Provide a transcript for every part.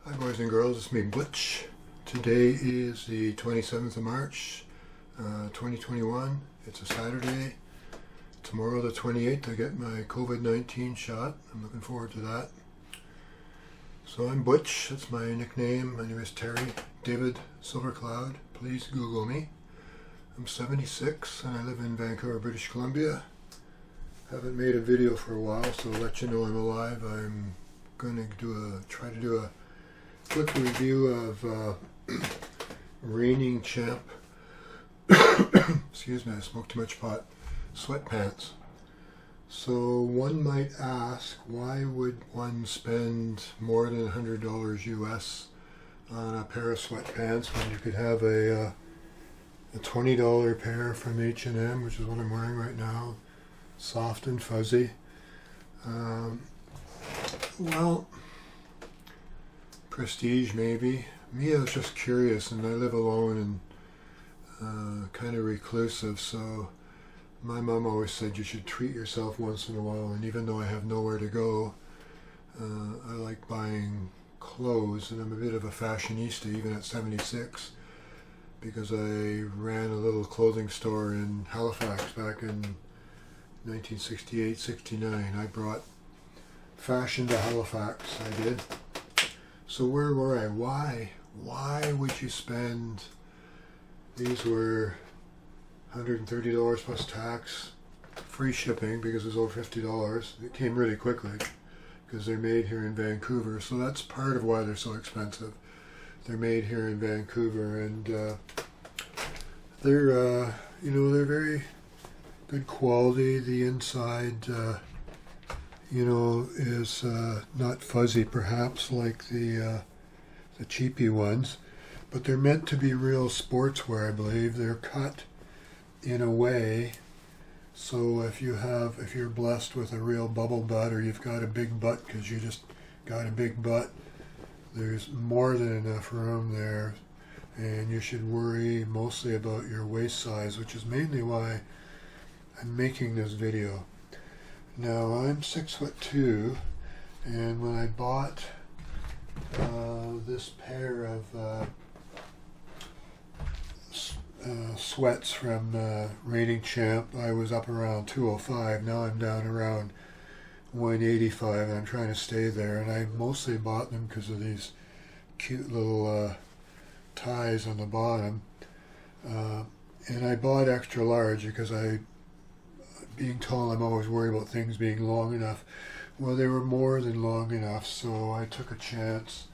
Hi boys and girls, it's me Butch. Today is the 27th of March, 2021. It's a Saturday. Tomorrow the 28th I get my COVID-19 shot. I'm looking forward to that. So I'm Butch, that's my nickname. My name is Terry David Silvercloud. Please Google me. I'm 76 and I live in Vancouver, British Columbia. Haven't made a video for a while, so to let you know I'm alive, I'm going to try to do a quick review of Reigning Champ, excuse me, I smoked too much pot, Sweatpants. So one might ask, why would one spend more than $100 US on a pair of sweatpants when you could have a $20 pair from H&M, which is what I'm wearing right now, soft and fuzzy. Well, prestige maybe. Me, I was just curious, and I live alone and kind of reclusive, so my mom always said you should treat yourself once in a while, and even though I have nowhere to go, I like buying clothes, and I'm a bit of a fashionista even at 76, because I ran a little clothing store in Halifax back in 1968-69. I brought fashion to Halifax, I did. So where were I? Why would you spend, these were $130 plus tax, free shipping because it was over $50. It came really quickly because they're made here in Vancouver. So that's part of why they're so expensive. They're made here in Vancouver, and they're they're very good quality. The inside is not fuzzy perhaps like the cheapy ones, but they're meant to be real sportswear, I believe. They're cut in a way so if you're blessed with a real bubble butt, or you've got a big butt because you just got a big butt, there's more than enough room there, and you should worry mostly about your waist size, which is mainly why I'm making this video. Now, I'm 6'2", and when I bought this pair of sweats from Reigning Champ, I was up around 205. Now I'm down around 185, and I'm trying to stay there. And I mostly bought them because of these cute little ties on the bottom. And I bought extra large because being tall, I'm always worried about things being long enough. Well, they were more than long enough, so I took a chance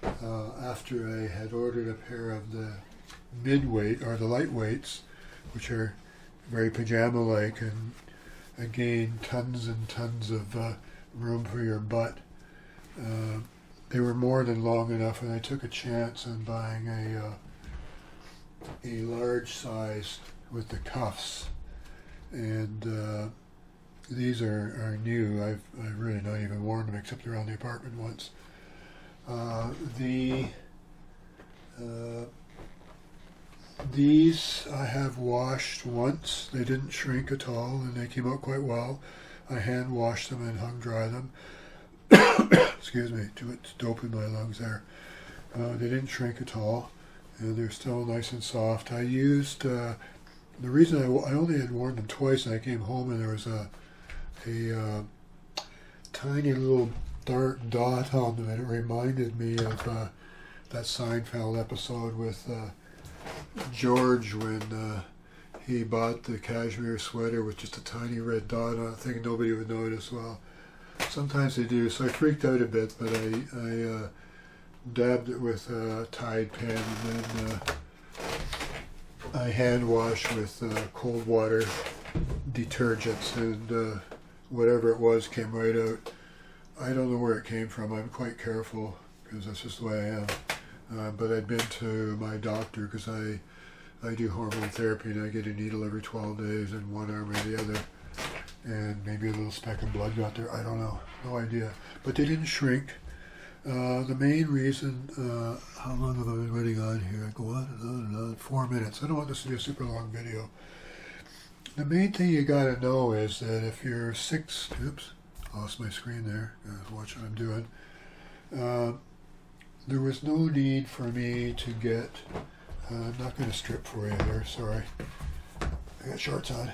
after I had ordered a pair of the midweight, or the lightweights, which are very pajama-like, and again, tons and tons of room for your butt. They were more than long enough, and I took a chance on buying a large size with the cuffs. And these are new. I've really not even worn them except around the apartment once. These I have washed once. They didn't shrink at all, and they came out quite well. I hand washed them and hung dry them. Excuse me, too much dope in my lungs there. They didn't shrink at all, and they're still nice and soft. I used the reason I only had worn them twice, and I came home and there was a tiny little dark dot on them, and it reminded me of that Seinfeld episode with George when he bought the cashmere sweater with just a tiny red dot on it, thinking nobody would notice. Well, sometimes they do, so I freaked out a bit, but I dabbed it with a Tide pen, and then I hand wash with cold water detergents, and whatever it was came right out. I don't know where it came from. I'm quite careful because that's just the way I am. But I'd been to my doctor because I do hormone therapy, and I get a needle every 12 days in one arm or the other, and maybe a little speck of blood got there. I don't know. No idea. But they didn't shrink. The main reason, how long have I been running on here? I go on and on and on, 4 minutes. I don't want this to be a super long video. The main thing you gotta know is that if you're oops, lost my screen there, watch what I'm doing. there was no need for me to get, I'm not going to strip for you there, sorry. I got shorts on.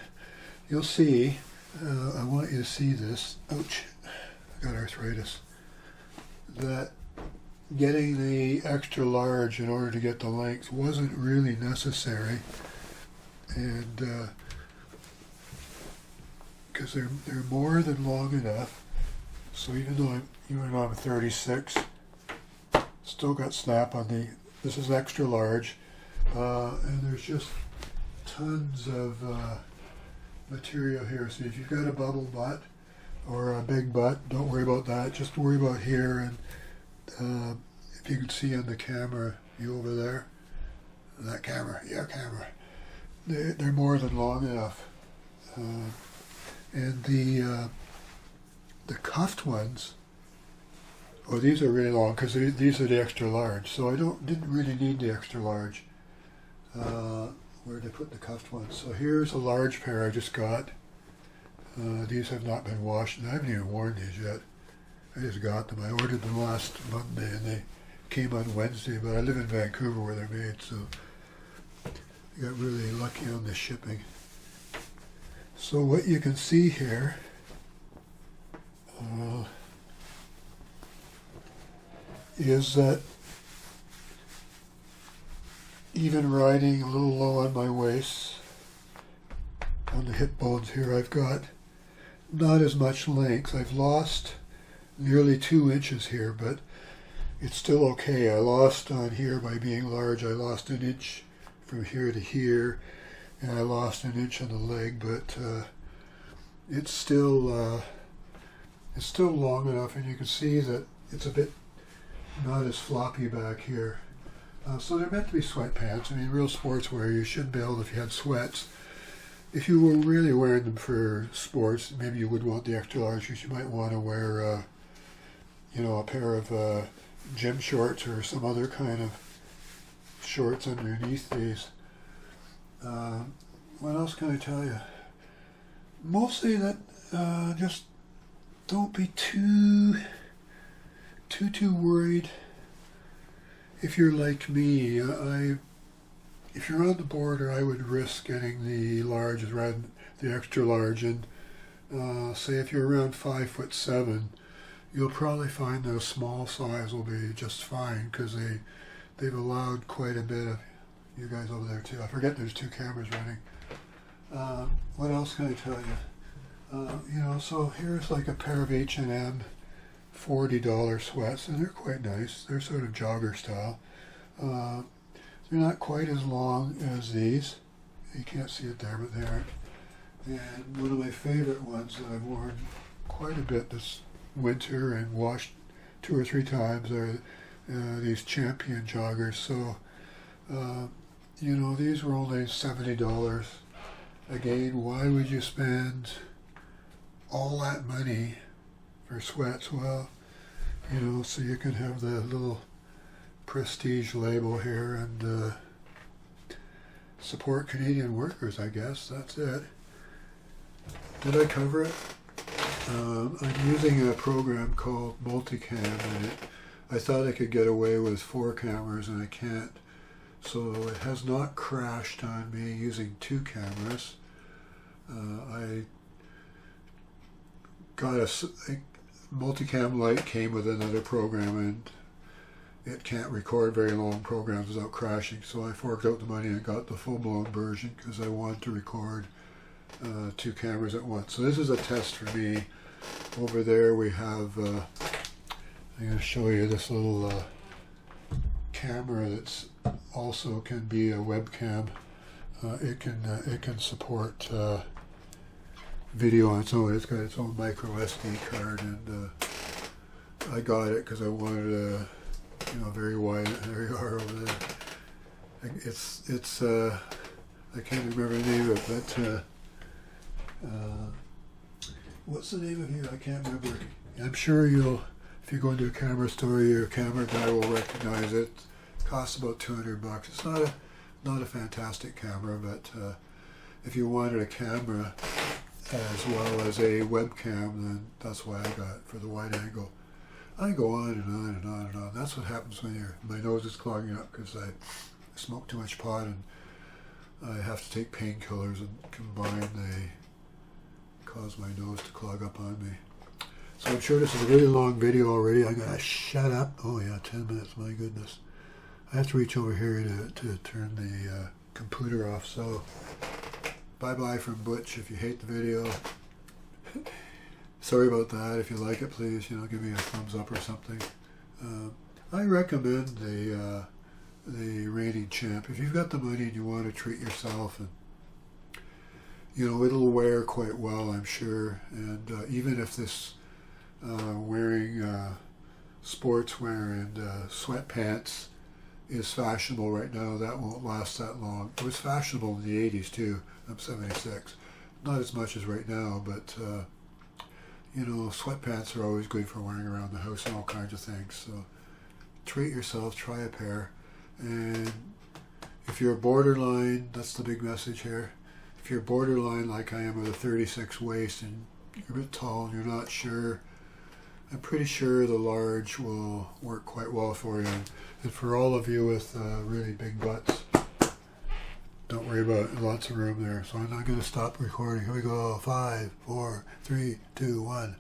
You'll see, I want you to see this, ouch, I got arthritis, that getting the extra large in order to get the length wasn't really necessary, and because they're more than long enough. So even though I'm 36, still got snap on the. This is extra large, and there's just tons of material here. So if you've got a bubble butt or a big butt, don't worry about that. Just worry about here, and if you can see on the camera, you over there, that camera, your camera. They're more than long enough, and the cuffed ones. Oh, these are really long because these are the extra large. So I didn't really need the extra large. Where did I put the cuffed ones? So here's a large pair I just got. These have not been washed, and I haven't even worn these yet. I just got them. I ordered them last Monday, and they came on Wednesday. But I live in Vancouver where they're made, so I got really lucky on the shipping. So what you can see here. Is that even riding a little low on my waist, on the hip bones here, I've got not as much length. I've lost nearly 2 inches here, but it's still okay. I lost on here by being large. I lost an inch from here to here, and I lost an inch on the leg, but it's still long enough, and you can see that it's a bit not as floppy back here. So they're meant to be sweatpants. I mean, real sportswear, you should be able, if you had sweats. If you were really wearing them for sports, maybe you would want the extra large, because you might want to wear, a pair of gym shorts or some other kind of shorts underneath these. What else can I tell you? Mostly that just don't be too worried. If you're like me, if you're on the border, I would risk getting the large rather than the extra large. And say if you're around 5'7", you'll probably find the small size will be just fine, because they've allowed quite a bit of you guys over there too. I forget there's 2 cameras running. What else can I tell you? So here's like a pair of H&M $40 sweats, and they're quite nice. They're sort of jogger style. They're not quite as long as these. You can't see it there, but they aren't. And one of my favorite ones that I've worn quite a bit this winter and washed 2 or 3 times are these Champion joggers. So, these were only $70. Again, why would you spend all that money for sweats? Well, so you can have the little prestige label here and support Canadian workers, I guess. That's it. Did I cover it? I'm using a program called Multicam, and I thought I could get away with 4 cameras, and I can't. So it has not crashed on me using 2 cameras. I got a Multicam Lite came with another program, and it can't record very long programs without crashing, so I forked out the money and got the full-blown version because I want to record 2 cameras at once. So this is a test for me. Over there we have, I'm going to show you this little camera that's also can be a webcam. It can support video on its own. It's got its own micro SD card, and I got it because I wanted a very wide. There you are over there. It's I can't remember the name of it, but what's the name of you? I can't remember. I'm sure if you go into a camera store, your camera guy will recognize it. It costs about $200. It's not a fantastic camera, but if you wanted a camera as well as a webcam, then that's why I got it, for the wide angle. I go on and on and on and on. That's what happens when my nose is clogging up because I smoke too much pot and I have to take painkillers, and combined they cause my nose to clog up on me. So I'm sure this is a really long video already. I'm gonna shut up. Oh yeah, 10 minutes, my goodness. I have to reach over here to turn the computer off. So bye-bye from Butch. If you hate the video, sorry about that. If you like it, please, give me a thumbs up or something. I recommend the Reigning Champ. If you've got the money and you want to treat yourself, and it'll wear quite well, I'm sure. And even if this wearing sportswear and sweatpants is fashionable right now, that won't last that long. It was fashionable in the 80s too. I'm 76. Not as much as right now, but sweatpants are always good for wearing around the house and all kinds of things. So treat yourself, try a pair. And if you're borderline, that's the big message here. If you're borderline like I am with a 36 waist and you're a bit tall and you're not sure, I'm pretty sure the large will work quite well for you. And for all of you with really big butts, don't worry about it. Lots of room there. So I'm not going to stop recording. Here we go. 5, 4, 3, 2, 1.